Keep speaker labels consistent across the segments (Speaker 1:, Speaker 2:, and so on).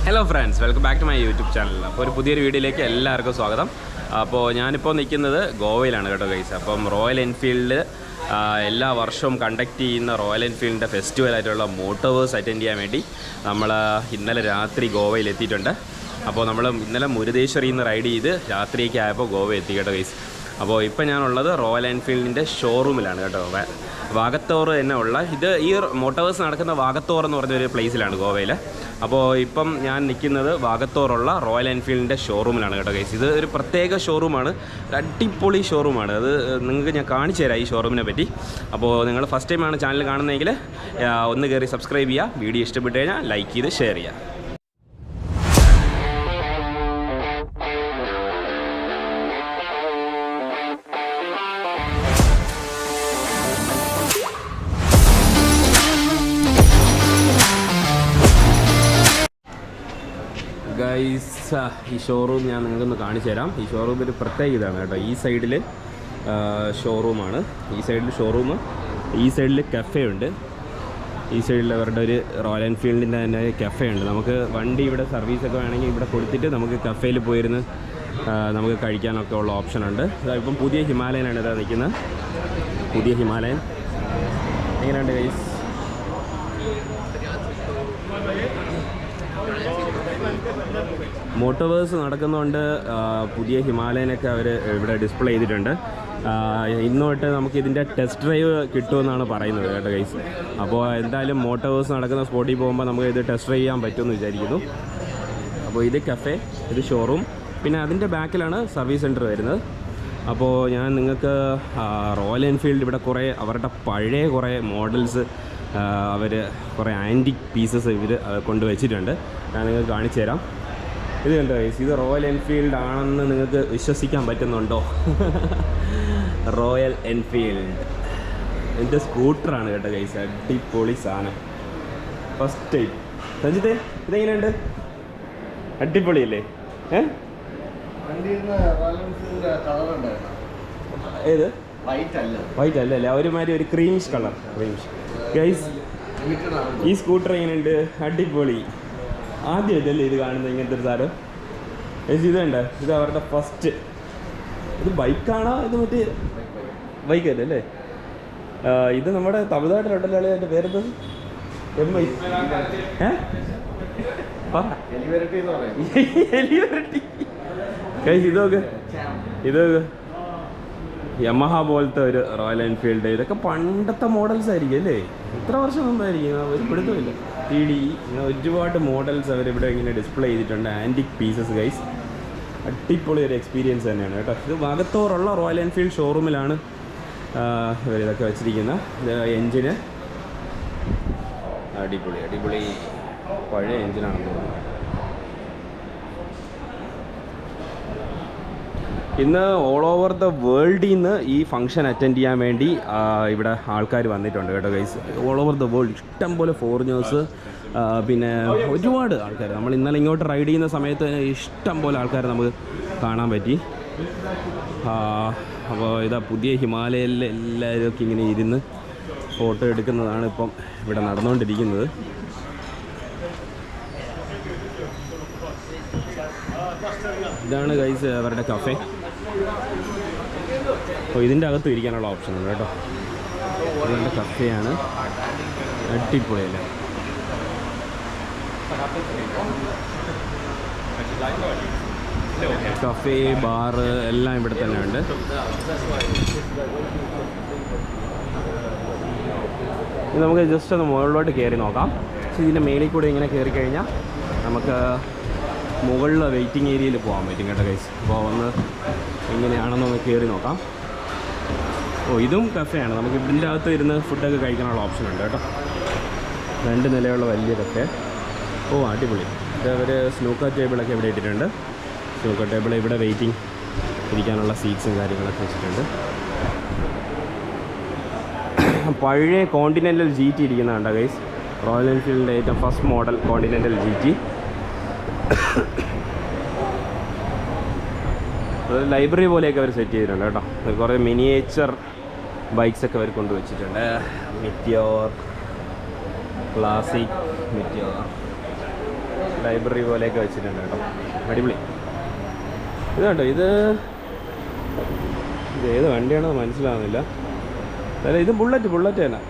Speaker 1: Hello friends, welcome back to my YouTube channel. അപ്പോൾ ഒരു പുതിയൊരു വീഡിയോയിലേക്ക് എല്ലാവർക്കും സ്വാഗതം. അപ്പോൾ ഞാനിപ്പോൾ നിൽക്കുന്നത് ഗോവയിലാണ് കേട്ടോ ഗൈസ്. അപ്പം റോയൽ എൻഫീൽഡ് എല്ലാ വർഷവും കണ്ടക്ട് ചെയ്യുന്ന റോയൽ എൻഫീൽഡിൻ്റെ ഫെസ്റ്റിവലായിട്ടുള്ള മോട്ടോവേഴ്സ് അറ്റൻഡ് ചെയ്യാൻ വേണ്ടി നമ്മൾ ഇന്നലെ രാത്രി ഗോവയിൽ എത്തിയിട്ടുണ്ട്. അപ്പോൾ നമ്മൾ ഇന്നലെ മുരുദേശ്വരിയിൽ നിന്ന് റൈഡ് ചെയ്ത് രാത്രിയൊക്കെ ആയപ്പോൾ ഗോവ എത്തി കേട്ടോ ഗൈസ്. അപ്പോൾ ഇപ്പോൾ ഞാനുള്ളത് റോയൽ എൻഫീൽഡിൻ്റെ ഷോറൂമിലാണ് കേട്ടോ. വാഗത്തോർ തന്നെ ഉള്ള ഈ മോട്ടോവേഴ്സ് നടക്കുന്ന വാഗത്തോർ എന്ന് പറഞ്ഞൊരു പ്ലേസിലാണ് ഗോവയിൽ. അപ്പോൾ ഇപ്പം ഞാൻ നിൽക്കുന്നത് വാഗത്തോറുള്ള റോയൽ എൻഫീൽഡിൻ്റെ ഷോറൂമിലാണ് കേട്ടോ ഗൈസ്. ഇത് ഒരു പ്രത്യേക ഷോറൂമാണ്, അടിപൊളി ഷോറൂമാണ്. അത് നിങ്ങൾക്ക് ഞാൻ കാണിച്ചു തരാം ഈ ഷോറൂമിനെ പറ്റി. അപ്പോൾ നിങ്ങൾ ഫസ്റ്റ് ടൈമാണ് ചാനൽ കാണുന്നതെങ്കിൽ ഒന്ന് കയറി സബ്സ്ക്രൈബ് ചെയ്യുക. വീഡിയോ ഇഷ്ടപ്പെട്ട് കഴിഞ്ഞാൽ ലൈക്ക് ചെയ്ത് ഷെയർ ചെയ്യുക. ഗൈസ്, ഈ ഷോറൂം ഞാൻ നിങ്ങൾക്കൊന്ന് കാണിച്ചു തരാം. ഈ ഷോറൂം ഒരു പ്രത്യേക ഇതാണ് കേട്ടോ. ഈ സൈഡിൽ ഷോറൂമാണ്, ഈ സൈഡിൽ ഷോറൂം, ഈ സൈഡിൽ കഫേ ഉണ്ട്. ഈ സൈഡിൽ അവരുടെ ഒരു റോയൽ എൻഫീൽഡിൻ്റെ തന്നെ കഫേ ഉണ്ട്. നമുക്ക് വണ്ടി ഇവിടെ സർവീസൊക്കെ വേണമെങ്കിൽ ഇവിടെ കൊടുത്തിട്ട് നമുക്ക് കഫേയിൽ പോയിരുന്ന് നമുക്ക് കഴിക്കാനൊക്കെ ഉള്ള ഓപ്ഷനുണ്ട്. ഇപ്പം പുതിയ ഹിമാലയനാണ് ഇതാ നിൽക്കുന്നത്. പുതിയ ഹിമാലയൻ എങ്ങനെയുണ്ട് ഗൈസ്? മോട്ടോവേഴ്സ് നടക്കുന്നതുകൊണ്ട് പുതിയ ഹിമാലയനൊക്കെ അവർ ഇവിടെ ഡിസ്പ്ലേ ചെയ്തിട്ടുണ്ട്. ഇന്നോട്ട് നമുക്ക് ഇതിൻ്റെ ടെസ്റ്റ് ഡ്രൈവ് കിട്ടുമെന്നാണ് പറയുന്നത് കേട്ടോ ഗൈസ്. അപ്പോൾ എന്തായാലും മോട്ടോവേഴ്സ് നടക്കുന്ന സ്പോട്ടിൽ പോകുമ്പോൾ നമുക്ക് ഇത് ടെസ്റ്റ് ഡ്രൈവ് ചെയ്യാൻ പറ്റുമെന്ന് വിചാരിക്കുന്നു. അപ്പോൾ ഇത് കഫേ, ഇത് ഷോറൂം, പിന്നെ അതിൻ്റെ ബാക്കിലാണ് സർവീസ് സെൻറ്റർ വരുന്നത്. അപ്പോൾ ഞാൻ നിങ്ങൾക്ക് റോയൽ എൻഫീൽഡ് ഇവിടെ കുറേ അവരുടെ പഴയ കുറേ മോഡൽസ്, അവർ കുറേ ആൻറ്റിക് പീസസ് ഇവർ കൊണ്ടുവച്ചിട്ടുണ്ട്. ഞാൻ നിങ്ങൾക്ക് കാണിച്ചു തരാം. ഇത് കണ്ടോ ഗൈസ്, ഇത് റോയൽ എൻഫീൽഡ് ആണെന്ന് നിങ്ങൾക്ക് വിശ്വസിക്കാൻ പറ്റുന്നുണ്ടോ? റോയൽ എൻഫീൽഡ് എൻ്റെ സ്കൂട്ടറാണ് കേട്ടോ ഗൈസ്. അടിപൊളി സാധനം, ഫസ്റ്റ് ടൈം. സഞ്ജിത്തെ, ഇതെങ്ങനെയുണ്ട്? അടിപൊളിയല്ലേ? ഏത്? വൈറ്റ് അല്ലല്ലേ, ഒരുമാതിരി ഒരു ക്രീമിഷ് കളർ. ക്രീമിഷ് ഗൈസ്, ഈ സ്കൂട്ടർ എങ്ങനെയുണ്ട്? അടിപൊളി. ആദ്യമായിട്ടല്ലേ ഇത് കാണുന്നത് ഇങ്ങനത്തെ ഒരു സാധനം? ഇത് വേണ്ട, ഇത് അവരുടെ ഫസ്റ്റ്. ഇത് ബൈക്കാണോ? ഇത് മറ്റേ ബൈക്കല്ലേ അല്ലേ? ഇത് നമ്മുടെ തമിഴ്നാട്ടിലുണ്ടല്ലോ അതിൻ്റെ പേരെന്ത്? എലിവരട്ടി. ഇതൊക്കെ യമഹ പോലത്തെ ഒരു റോയൽ എൻഫീൽഡ്. ഇതൊക്കെ പണ്ടത്തെ മോഡൽസ് ആയിരിക്കും അല്ലേ? എത്ര വർഷം മുമ്പായിരിക്കും? ഒരു പിടുത്തമില്ല. TD ഒരുപാട് മോഡൽസ് അവരിവിടെ ഇങ്ങനെ ഡിസ്പ്ലേ ചെയ്തിട്ടുണ്ട്. Antique pieces guys. അടിപൊളി ഒരു എക്സ്പീരിയൻസ് തന്നെയാണ് കേട്ടോ. ഇത് വാഗത്തോറുള്ള റോയൽ എൻഫീൽഡ് ഷോറൂമിലാണ് ഇവരിതൊക്കെ വെച്ചിരിക്കുന്നത്. എൻജിന് അടിപൊളി അടിപൊളി പഴയ എൻജിനാണെന്ന് തോന്നുന്നു. ഇന്ന് ഓൾ ഓവർ ദ വേൾഡിൽ നിന്ന് ഈ ഫംഗ്ഷൻ അറ്റൻഡ് ചെയ്യാൻ വേണ്ടി ഇവിടെ ആൾക്കാർ വന്നിട്ടുണ്ട് കേട്ടോ guys. All over the world ഇഷ്ടംപോലെ ഫോറിനേഴ്സ്, പിന്നെ ഒരുപാട് ആൾക്കാർ. നമ്മൾ ഇന്നലെ ഇങ്ങോട്ട് റൈഡ് ചെയ്യുന്ന സമയത്ത് ഇഷ്ടം പോലെ ആൾക്കാർ നമുക്ക് കാണാൻ പറ്റി. അപ്പോൾ ഇതാ പുതിയ ഹിമാലയയിൽ എല്ലാവരും ഒക്കെ ഇങ്ങനെ ഇരുന്ന് ഫോട്ടോ എടുക്കുന്നതാണ് ഇപ്പം ഇവിടെ നടന്നുകൊണ്ടിരിക്കുന്നത്. ഇതാണ് ഗൈസ് അവരുടെ കഫേ. അപ്പോൾ ഇതിൻ്റെ അകത്തും ഇരിക്കാനുള്ള ഓപ്ഷൻ ഉണ്ട് കേട്ടോ. അവരുടെ കഫേയാണ്, അടിപൊളിയല്ലേ? കഫേ, ബാറ് എല്ലാം ഇവിടെ തന്നെ ഉണ്ട്. നമുക്ക് ജസ്റ്റ് ഒന്ന് മുകളിലോട്ട് കയറി നോക്കാം. ഇതിൻ്റെ മേളിൽ കൂടെ ഇങ്ങനെ കയറി കഴിഞ്ഞാൽ നമുക്ക് മുകളിൽ വെയിറ്റിംഗ് ഏരിയയിൽ പോകാൻ പറ്റും കേട്ടോ ഗൈസ്. അപ്പോൾ ഒന്ന് എങ്ങനെയാണെന്നൊന്ന് കയറി നോക്കാം. ഇതും കഫേയാണ്. നമുക്ക് ഇതിൻ്റെ അകത്ത് ഇരുന്ന് ഫുഡൊക്കെ കഴിക്കാനുള്ള ഓപ്ഷൻ ഉണ്ട് കേട്ടോ. 2 നിലയുള്ള വലിയ കഫേ. അടിപൊളി. ഇത് അവർ സ്നൂക്കർ ടേബിളൊക്കെ ഇവിടെ ഇട്ടിട്ടുണ്ട്. സ്നൂക്കർ ടേബിൾ ഇവിടെ വെയിറ്റിംഗ് ഇരിക്കാനുള്ള സീറ്റ്സും കാര്യങ്ങളൊക്കെ വെച്ചിട്ടുണ്ട്. പഴയ കോണ്ടിനെൻ്റൽ GT ഇരിക്കുന്നതാണ് ഗൈസ്. റോയൽ എൻഫീൽഡിൻ്റെ ഏറ്റവും first model continental GT. Library പോലെയൊക്കെ അവർ സെറ്റ് ചെയ്തിട്ടുണ്ട് കേട്ടോ. കുറേ മിനിയേച്ചർ ബൈക്സൊക്കെ അവർ കൊണ്ടുവച്ചിട്ടുണ്ട്. മിറ്റിയോർ, ക്ലാസിക്, മിറ്റിയോർ, ലൈബ്രറി പോലെയൊക്കെ വെച്ചിട്ടുണ്ട് കേട്ടോ. അടിപൊളി. ഇത് കണ്ടോ, ഇത് ഏത് വണ്ടിയാണെന്ന് മനസ്സിലാവുന്നില്ല. അല്ല, ഇത് ബുള്ളറ്റ് തന്നെ.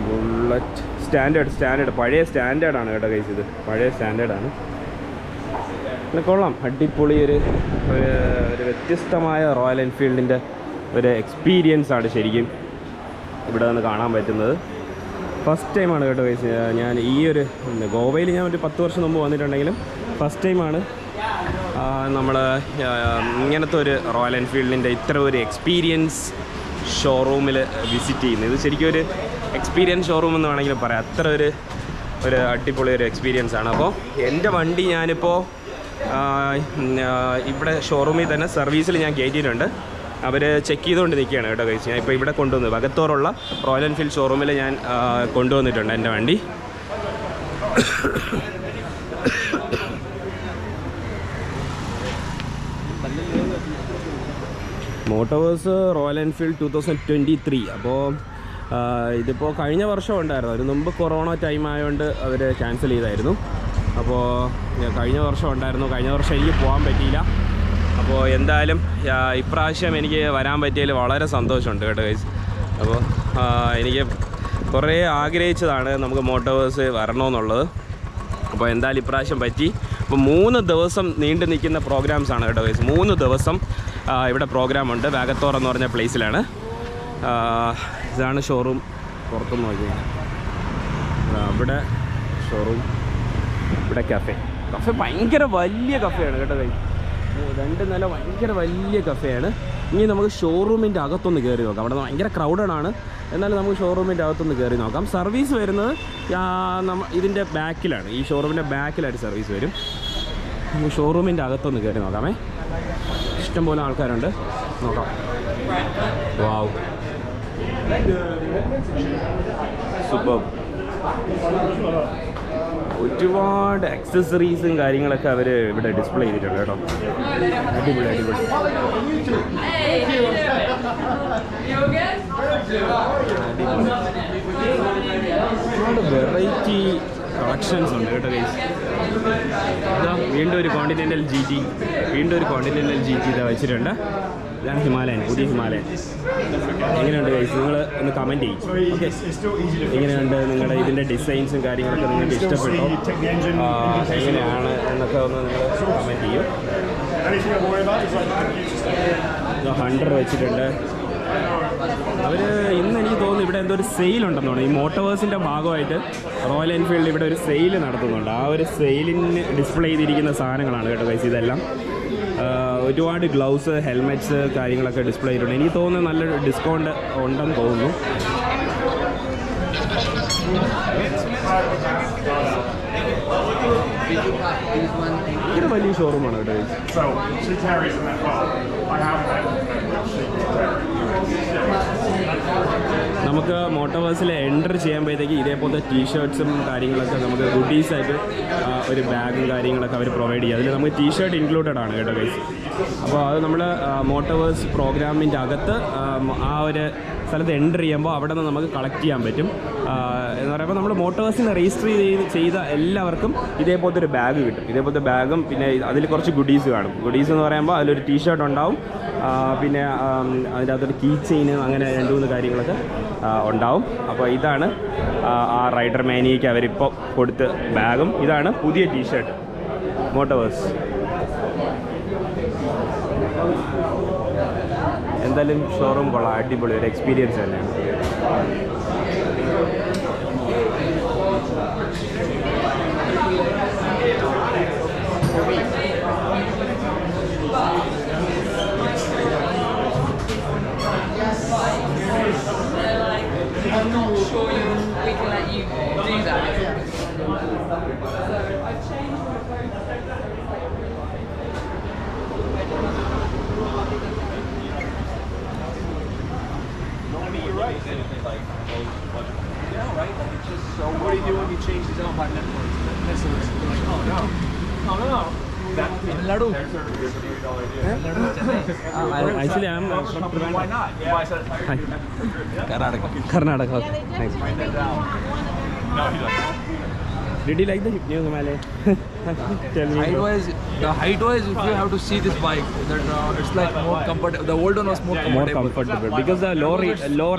Speaker 1: ബുള്ളറ്റ് സ്റ്റാൻഡേർഡ് പഴയ സ്റ്റാൻഡേർഡാണ് കേട്ടോ ഗൈസ്. ഇത് പഴയ സ്റ്റാൻഡേർഡാണ്. പിന്നെ കൊള്ളാം, അടിപൊളി ഒരു വ്യത്യസ്തമായ റോയൽ എൻഫീൽഡിൻ്റെ ഒരു എക്സ്പീരിയൻസ് ആണ് ശരിക്കും ഇവിടെ നിന്ന് കാണാൻ പറ്റുന്നത്. ഫസ്റ്റ് ടൈമാണ് കേട്ടോ ഗൈസ് ഞാൻ ഈ ഒരു ഗോവയിൽ ഞാൻ ഒരു 10 വർഷം മുമ്പ് വന്നിട്ടുണ്ടെങ്കിലും ഫസ്റ്റ് ടൈമാണ് നമ്മൾ ഇങ്ങനത്തെ ഒരു റോയൽ എൻഫീൽഡിൻ്റെ ഇത്ര ഒരു എക്സ്പീരിയൻസ് ഷോറൂമിൽ വിസിറ്റ് ചെയ്യുന്നത്. ഇത് ശരിക്കും ഒരു എക്സ്പീരിയൻസ് ഷോറൂം എന്ന് വേണമെങ്കിൽ പറയാം. അത്ര ഒരു അടിപൊളി ഒരു എക്സ്പീരിയൻസ് ആണ്. അപ്പോൾ എൻ്റെ വണ്ടി ഞാനിപ്പോൾ ഇവിടെ ഷോറൂമിൽ തന്നെ സർവീസിൽ ഞാൻ കയറ്റിയിട്ടുണ്ട്. അവർ ചെക്ക് ചെയ്തുകൊണ്ട് നിൽക്കുകയാണ് കേട്ടോ ഗൈസ്. ഞാൻ ഇപ്പോൾ ഇവിടെ കൊണ്ടുവന്നു വകത്തോറുള്ള റോയൽ എൻഫീൽഡ് ഷോറൂമിൽ ഞാൻ കൊണ്ടുവന്നിട്ടുണ്ട് എൻ്റെ വണ്ടി. മോട്ടോവേഴ്സ് റോയൽ എൻഫീൽഡ് 2023. അപ്പോൾ ഇതിപ്പോൾ കഴിഞ്ഞ വർഷം ഉണ്ടായിരുന്നു. അതിന് മുമ്പ് കൊറോണ ടൈം ആയതുകൊണ്ട് അവർ ക്യാൻസൽ ചെയ്തായിരുന്നു. അപ്പോൾ കഴിഞ്ഞ വർഷം ഉണ്ടായിരുന്നു. കഴിഞ്ഞ വർഷം എനിക്ക് പോകാൻ പറ്റിയില്ല. അപ്പോൾ എന്തായാലും ഇപ്രാവശ്യം എനിക്ക് വരാൻ പറ്റിയതിൽ വളരെ സന്തോഷമുണ്ട് കേട്ടോ ഗൈസ്. അപ്പോൾ എനിക്ക് കുറേ ആഗ്രഹിച്ചതാണ് നമുക്ക് മോട്ടോവേഴ്സ് വരണമെന്നുള്ളത്. അപ്പോൾ എന്തായാലും ഇപ്രാവശ്യം പറ്റി. അപ്പോൾ 3 ദിവസം നീണ്ടു നിൽക്കുന്ന പ്രോഗ്രാംസാണ് കേട്ടോ ഗൈസ്. 3 ദിവസം ഇവിടെ പ്രോഗ്രാമുണ്ട്. വാഗത്തോർ എന്ന് പറഞ്ഞ പ്ലേസിലാണ്. ഇതാണ് ഷോറൂം. പുറത്തുനിന്ന് നോക്കിയാൽ അവിടെ ഷോറൂം, ഇവിടെ കഫേ ഭയങ്കര വലിയ കഫേയാണ് കേട്ടോ ഗൈസ്. 2 നില ഭയങ്കര വലിയ കഫേയാണ്. ഇനി നമുക്ക് ഷോറൂമിൻ്റെ അകത്തൊന്ന് കയറി നോക്കാം. അവിടെ ഭയങ്കര ക്രൗഡഡാണ്. എന്നാലും നമുക്ക് ഷോറൂമിൻ്റെ അകത്തൊന്ന് കയറി നോക്കാം. സർവീസ് വരുന്നത് ഇതിൻ്റെ ബാക്കിലാണ്. ഈ ഷോറൂമിൻ്റെ ബാക്കിലായിട്ട് സർവീസ് വരും. ഷോറൂമിൻ്റെ അകത്തൊന്ന് കയറി നോക്കാമേ. ഇഷ്ടംപോലെ ആൾക്കാരുണ്ട്. നോക്കാം. വാവ്, സൂപ്പർ. ഒരുപാട് ആക്സസറീസും കാര്യങ്ങളൊക്കെ അവർ ഇവിടെ ഡിസ്പ്ലേ ചെയ്തിട്ടുണ്ട് കേട്ടോ. അടിപൊളി. ഒരുപാട് വെറൈറ്റി കളക്ഷൻസ് ഉണ്ട് കേട്ടോ ഗൈസ്. അതാ വീണ്ടും ഒരു കോണ്ടിനെൻ്റൽ ജി ടി ഇതാ വെച്ചിട്ടുണ്ട്. ഇതാണ് ഹിമാലയൻ, പുതിയ ഹിമാലയൻ. എങ്ങനെയുണ്ട് ഗൈസ്? നിങ്ങൾ ഒന്ന് കമൻറ്റ് ചെയ്യും. ഓക്കെ, എങ്ങനെയുണ്ട് നിങ്ങളുടെ ഇതിൻ്റെ ഡിസൈൻസും കാര്യങ്ങളൊക്കെ നിങ്ങൾക്ക് ഇഷ്ടപ്പെട്ടോ, എങ്ങനെയാണ് എന്നൊക്കെ ഒന്ന് നിങ്ങൾ കമൻറ്റ് ചെയ്യും. 100 വെച്ചിട്ടുണ്ട്. അവർ ഇന്ന് എനിക്ക് തോന്നുന്നു ഇവിടെ എന്തോ ഒരു സെയിലുണ്ടെന്ന് തോന്നുന്നു. ഈ മോട്ടോവേഴ്സിൻ്റെ ഭാഗമായിട്ട് റോയൽ എൻഫീൽഡ് ഇവിടെ ഒരു സെയിൽ നടത്തുന്നുണ്ട്. ആ ഒരു സെയിലിന് ഡിസ്പ്ലേ ചെയ്തിരിക്കുന്ന സാധനങ്ങളാണ് കേട്ടോ ഗൈസ് ഇതെല്ലാം. ഒരുപാട് ഗ്ലൗസ്, ഹെൽമെറ്റ്സ് കാര്യങ്ങളൊക്കെ ഡിസ്പ്ലേ ചെയ്തിട്ടുണ്ട്. എനിക്ക് തോന്നുന്നു നല്ലൊരു ഡിസ്കൗണ്ട് ഉണ്ടെന്ന് തോന്നുന്നു. ഇതൊരു വലിയ ഷോറൂമാണ് കേട്ടോ. നമുക്ക് മോട്ടോവേഴ്സിൽ എൻ്റർ ചെയ്യുമ്പോഴത്തേക്ക് ഇതേപോലത്തെ ടീഷർട്ട്സും കാര്യങ്ങളൊക്കെ നമുക്ക് ഗുഡീസായിട്ട് ഒരു ബാഗും കാര്യങ്ങളൊക്കെ അവർ പ്രൊവൈഡ് ചെയ്യും. അതിൽ നമുക്ക് ടീഷർട്ട് ഇൻക്ലൂഡഡ് ആണ് കേട്ടോ ഗൈസ്. അപ്പോൾ അത് നമ്മൾ മോട്ടോവേഴ്സ് പ്രോഗ്രാമിൻ്റെ അകത്ത് ആ ഒരു സ്ഥലത്ത് എൻ്റർ ചെയ്യുമ്പോൾ അവിടെ നിന്ന് നമുക്ക് കളക്ട് ചെയ്യാൻ പറ്റും. എന്ന് പറയുമ്പോൾ നമ്മൾ മോട്ടോവേഴ്സിനെ രജിസ്റ്റർ ചെയ്ത എല്ലാവർക്കും ഇതേപോലത്തെ ഒരു ബാഗ് കിട്ടും. ഇതേപോലത്തെ ബാഗും പിന്നെ അതിൽ കുറച്ച് ഗുഡീസ് കാണും. ഗുഡീസ് എന്ന് പറയുമ്പോൾ അതിലൊരു ടീഷർട്ട് ഉണ്ടാവും, പിന്നെ അതിൻ്റെ അകത്തൊരു കീ ചെയിന്, അങ്ങനെ 2-3 കാര്യങ്ങളൊക്കെ ഉണ്ടാവും. അപ്പോൾ ഇതാണ് ആ റൈഡർ മാനിയയ്ക്ക് അവരിപ്പോൾ കൊടുത്ത ബാഗും. ഇതാണ് പുതിയ ടീഷർട്ട് മോട്ടോവേഴ്സ്. എന്തായാലും ഷോറൂം കൊള്ളാം, അടിപൊളി ഒരു എക്സ്പീരിയൻസ് തന്നെയാണ്.
Speaker 2: I'm not sure we can let you do that.
Speaker 3: You're right. Yeah, right. It's just so. What do you do when you change these out by Netflix? Oh no. Oh no. Ladu.
Speaker 1: Actually, I'm from Trivandrum.
Speaker 3: Why not? You buy a set of tires.
Speaker 1: Karnataka.
Speaker 3: Thanks. Write that down. No, he doesn't.
Speaker 1: Did you like the new Himalayan? Tell me.
Speaker 3: Height wise, if you have to see this bike, that it's like more comfortable. The old one was more comfortable.
Speaker 1: More comfortable because the low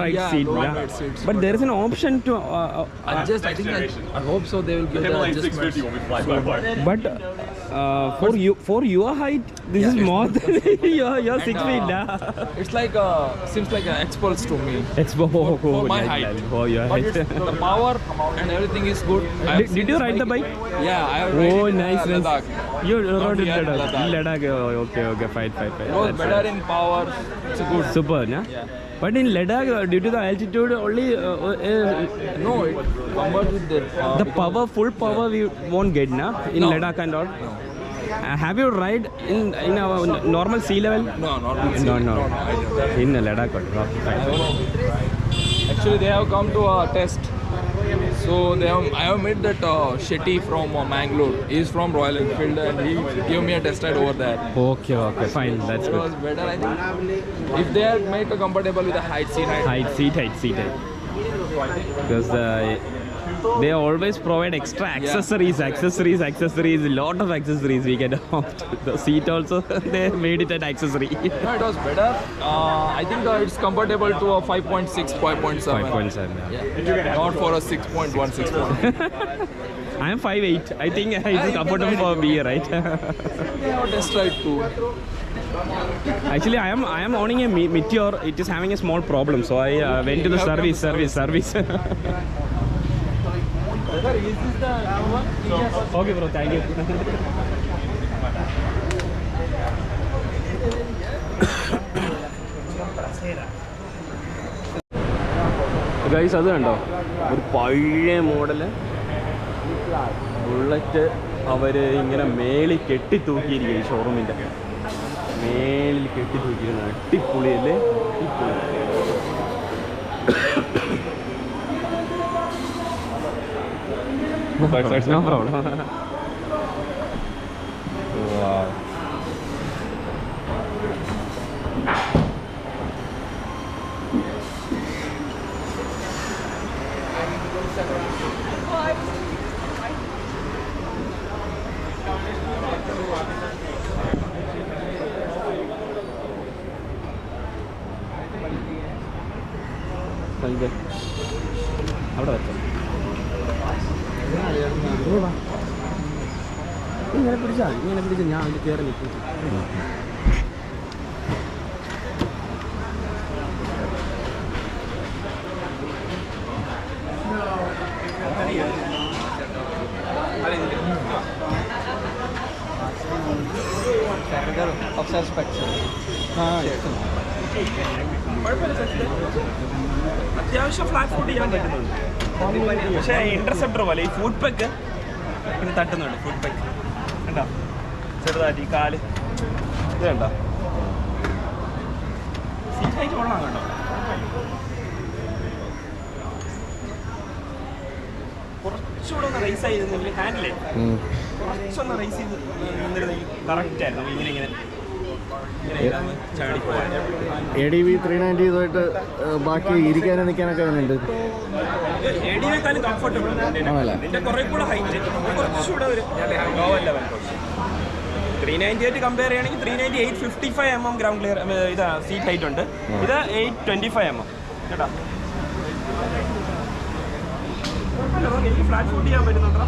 Speaker 1: right
Speaker 3: Yeah,
Speaker 1: seat.
Speaker 3: low
Speaker 1: Yeah.
Speaker 3: right seats.
Speaker 1: But there is an option to
Speaker 3: Adjust. I think I hope so. They will give the adjustments.
Speaker 1: but for your height, this is more than your 6 feet.
Speaker 3: It's like seems like an X-Pulse to me.
Speaker 1: Expo
Speaker 3: For my height.
Speaker 1: For your
Speaker 3: But
Speaker 1: height.
Speaker 3: the power and everything is good.
Speaker 1: Did you ride the bike?
Speaker 3: Yeah, I have
Speaker 1: Oh,
Speaker 3: ridden
Speaker 1: nice.
Speaker 3: Ladakh.
Speaker 1: You rode in
Speaker 3: here in
Speaker 1: Ladakh.
Speaker 3: Ladakh.
Speaker 1: Okay. Fine.
Speaker 3: It was
Speaker 1: That's
Speaker 3: better
Speaker 1: fine.
Speaker 3: in power. It's good.
Speaker 1: Super, yeah? But in Ladakh, due to the altitude, only
Speaker 3: No, it compared with
Speaker 1: the power, full power we won't get, na? In
Speaker 3: No.
Speaker 1: Ladakh and all. Have you ride in our normal sea level?
Speaker 3: No.
Speaker 1: No. In Ladakh, okay, fine.
Speaker 3: Actually, they have come to a test. So I have met that Shetty from Mangalore. He is from Royal Enfield and he gave me a test ride over there.
Speaker 1: Okay, fine. That's
Speaker 3: It
Speaker 1: good.
Speaker 3: was better, I think. If they are made comfortable with the height,
Speaker 1: Seat height. Because they always provide extra accessories. Lot of accessories we get opt. The seat also, they made it an accessory.
Speaker 3: No, it was better. I think it's comfortable to a 5.6, 5.7.
Speaker 1: 5.7.
Speaker 3: Yeah. Not for a 6.1, 6.1.
Speaker 1: I am 5'8". I think it's comfortable for me, right?
Speaker 3: They have a test ride too.
Speaker 1: Actually, I am owning a Meteor. It is having a small problem, so I went to the service. Okay, bro. Thank you. Guys, അത് കണ്ടോ, ഒരു പഴയ model bullet അവർ ഇങ്ങനെ മേളിൽ കെട്ടിത്തൂക്കിയിരിക്കുക. ഈ ഷോറൂമിൻ്റെ മേളിൽ കെട്ടിത്തൂക്കിയിരുന്ന അടിപൊളിയല്ലേ? No problem. Wow. അവിടെ വെച്ചോ. ഇങ്ങനെ പിടിച്ചാ ഞാൻ അതിൽ കയറി നിൽക്കും. അത്യാവശ്യം ഫ്ലാറ്റ് ഫുഡ് ചെയ്യാൻ പറ്റുന്നുണ്ട്. പക്ഷേ ഇന്റർസെപ്റ്റർ പോലെ ഈ ഫുഡ് പെക്ക് ഇത് തട്ടുന്നുണ്ട്. ഫുഡ് പെക്ക് കണ്ടോ, ചെറുതായിട്ട് ഈ കാല് ഇത് കണ്ടോ. സീറ്റ് ഹൈറ്റ് കൊള്ളാം കേട്ടോ. കുറച്ചുകൂടെ ഒന്ന് റൈസ് ചെയ്തിരുന്നെങ്കിൽ ഹാൻഡിലേ കുറച്ചൊന്ന് റൈസ് ചെയ്ത് നിന്നിരുന്നെങ്കിൽ കറക്റ്റ് ആയിരുന്നു. ഇങ്ങനെ
Speaker 4: ADV 390 ഇതായിട്ട് ബാക്കി ഇരിക്കാനും നിൽക്കാനൊക്കെ ഉണ്ട്.
Speaker 1: ADVക്കാളും കംഫർട്ടബിൾ ഇതിന്റെ കുറെ കൂടെ ഹൈറ്റ്, കുറച്ചുകൂടെ ഒരു ലോവർ ലെവൽ. 398 കമ്പയർ ചെയ്യുകയാണെങ്കിൽ 390 855 mm ഗ്രൗണ്ട് ക്ലിയർ ഇതാ സീറ്റ് ഹൈറ്റ് ഉണ്ട്. ഇത് 825 mm കേട്ടോ. എനിക്ക് ഫ്ലാറ്റ് ഫുഡ് ചെയ്യാൻ പറ്റുന്നുണ്ടോ?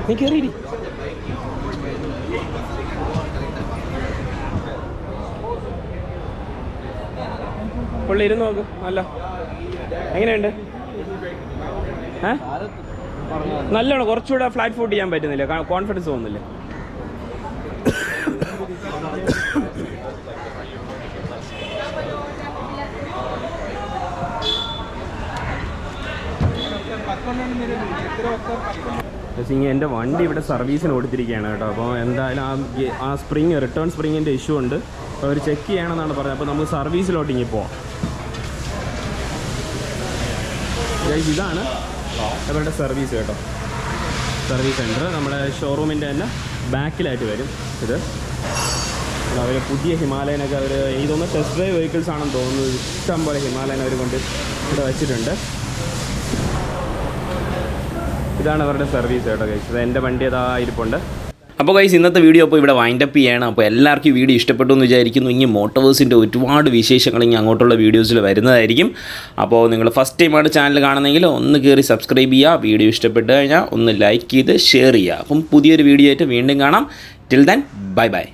Speaker 1: നീ കയറിയിരി. പുള്ളി ഇരുന്ന് നോക്ക്. അല്ല എങ്ങനെയുണ്ട്? നല്ലോണം കുറച്ചുകൂടെ ഫ്ലാറ്റ് ഫുഡ് ചെയ്യാൻ പറ്റുന്നില്ല, കോൺഫിഡൻസ് തോന്നുന്നില്ല. എൻ്റെ വണ്ടി ഇവിടെ സർവീസിന് കൊടുത്തിരിക്കുകയാണ് കേട്ടോ. അപ്പോൾ എന്തായാലും ആ സ്പ്രിങ് റിട്ടേൺ സ്പ്രിങ്ങിൻ്റെ ഇഷ്യൂ ഉണ്ട്. അപ്പോൾ അവർ ചെക്ക് ചെയ്യണമെന്നാണ് പറഞ്ഞത്. അപ്പോൾ നമുക്ക് സർവീസിലോട്ട് ഇങ്ങനെ പോവാം. ഇതാണ് അവരുടെ സർവീസ് കേട്ടോ. സർവീസ് സെൻറ്റർ നമ്മുടെ ഷോറൂമിൻ്റെ തന്നെ ബാക്കിലായിട്ട് വരും ഇത്. അവർ പുതിയ ഹിമാലയനൊക്കെ അവർ ഇതൊന്ന് ടെസ്റ്റ് ഡ്രൈവ് വെഹിക്കിൾസ് ആണെന്ന് തോന്നുന്നത്. ഇഷ്ടം പോലെ ഹിമാലയൻ അവർ കൊണ്ട് ഇവിടെ വെച്ചിട്ടുണ്ട്. ഇതാണ് അവരുടെ സർവീസ് കേട്ടോ ഗൈസ്. ഇത് എൻ്റെ വണ്ടി അതാ ഇരിപ്പുണ്ട്. അപ്പോൾ ഗൈസ് ഇന്നത്തെ വീഡിയോ അപ്പോൾ ഇവിടെ വൈൻഡപ്പ് ചെയ്യണം. അപ്പോൾ എല്ലാവർക്കും ഈ വീഡിയോ ഇഷ്ടപ്പെട്ടു എന്ന് വിചാരിക്കുന്നു. ഇനി മോട്ടോവേഴ്സിൻ്റെ ഒരുപാട് വിശേഷങ്ങൾ ഇനി അങ്ങോട്ടുള്ള വീഡിയോസിൽ വരുന്നതായിരിക്കും. അപ്പോൾ നിങ്ങൾ ഫസ്റ്റ് ടൈമാണ് ചാനൽ കാണുന്നെങ്കിൽ ഒന്ന് കയറി സബ്സ്ക്രൈബ് ചെയ്യുക. വീഡിയോ ഇഷ്ടപ്പെട്ട് കഴിഞ്ഞാൽ ഒന്ന് ലൈക്ക് ചെയ്ത് ഷെയർ ചെയ്യുക. അപ്പം പുതിയൊരു വീഡിയോ ആയിട്ട് വീണ്ടും കാണാം. Till then bye bye.